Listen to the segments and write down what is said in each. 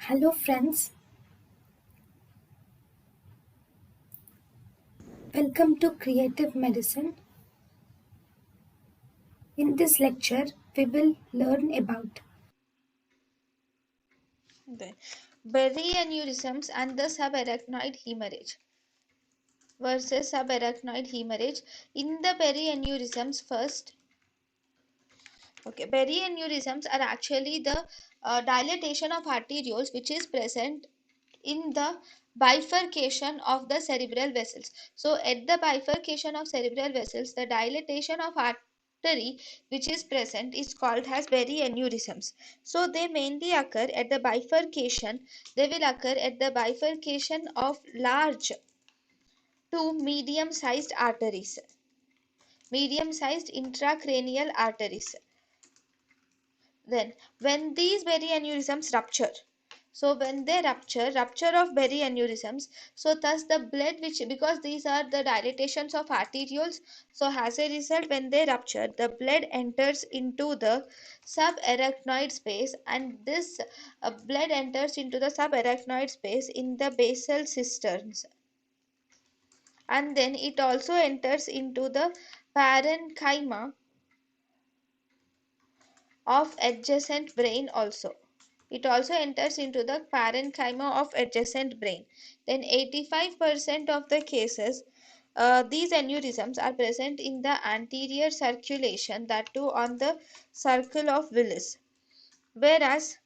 Hello, friends. Welcome to Creative Medicine. In this lecture, we will learn about The berry aneurysms and the subarachnoid hemorrhage versus subarachnoid hemorrhage. In the berry aneurysms, berry aneurysms are actually the dilatation of arterioles which is present in the bifurcation of the cerebral vessels. So, at the bifurcation of cerebral vessels, the dilatation of artery which is present is called as berry aneurysms. So, they mainly occur at the bifurcation. They will occur at the bifurcation of large to medium sized arteries, medium sized intracranial arteries. Then, when these berry aneurysms rupture, so when they rupture of berry aneurysms, so thus the blood which, because these are the dilatations of arterioles, so as a result when they rupture, the blood enters into the subarachnoid space, and this blood enters into the subarachnoid space in the basal cisterns, and then it also enters into the parenchyma of adjacent brain also. It also enters into the parenchyma of adjacent brain. Then 85% of the cases, these aneurysms are present in the anterior circulation, that too on the circle of Willis. Whereas,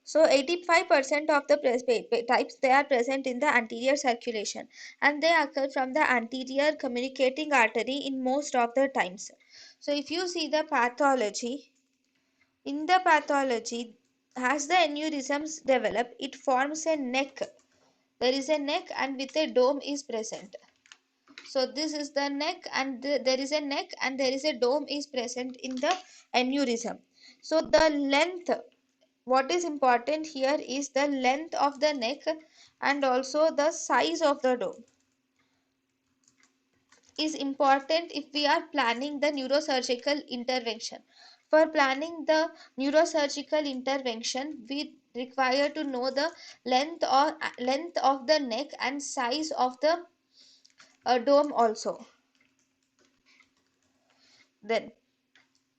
so 85% of the types, they are present in the anterior circulation, and they occur from the anterior communicating artery in most of the times. So if you see the pathology, in the pathology, as the aneurysms develop, it forms a neck. There is a neck and with a dome is present. So this is the neck, and there is a neck and there is a dome is present in the aneurysm. So the length, what is important here is the length of the neck and also the size of the dome is important if we are planning the neurosurgical intervention. For planning the neurosurgical intervention, we require to know the length of the neck and size of the dome also. Then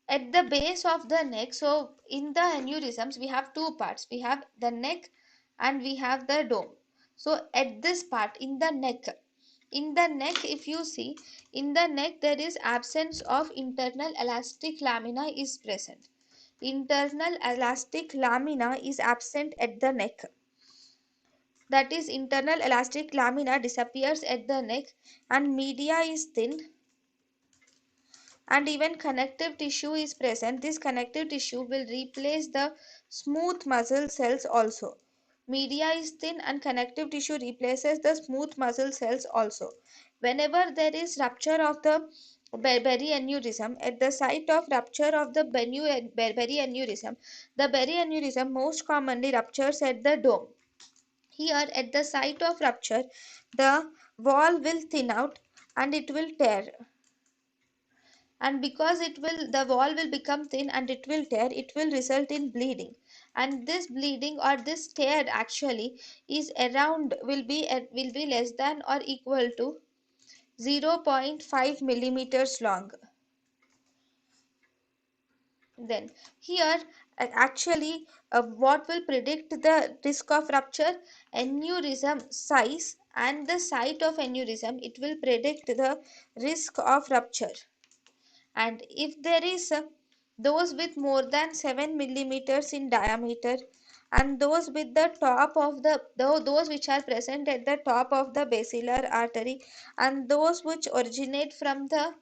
at the base of the neck, so in the aneurysms we have two parts. We have the neck and we have the dome. So at this part, in the neck, if you see, in the neck there is absence of internal elastic lamina is present. Internal elastic lamina is absent at the neck. That is, internal elastic lamina disappears at the neck, and media is thin, and even connective tissue is present. This connective tissue will replace the smooth muscle cells also. Media is thin and connective tissue replaces the smooth muscle cells also. Whenever there is rupture of the berry aneurysm, at the site of rupture of the berry aneurysm, the berry aneurysm most commonly ruptures at the dome. Here, at the site of rupture, the wall will thin out and it will tear, and because the wall will become thin and it will tear, it will result in bleeding, and this bleeding or this tear actually is around will be less than or equal to 0.5 millimeters long. Then here, actually, what will predict the risk of rupture? Aneurysm size and the site of aneurysm, it will predict the risk of rupture. And if there is those with more than 7 millimeters in diameter, and those with the top of those which are present at the top of the basilar artery, and those which originate from the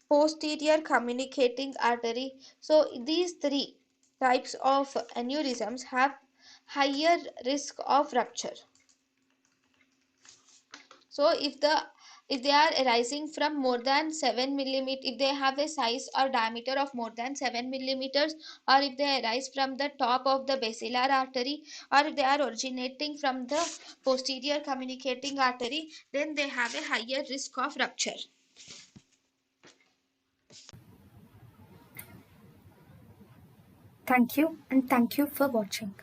posterior communicating artery, so these three types of aneurysms have higher risk of rupture. So if they are arising from more than 7 millimeter, if they have a size or diameter of more than 7 millimeters, or if they arise from the top of the basilar artery, or if they are originating from the posterior communicating artery, then they have a higher risk of rupture. Thank you and thank you for watching.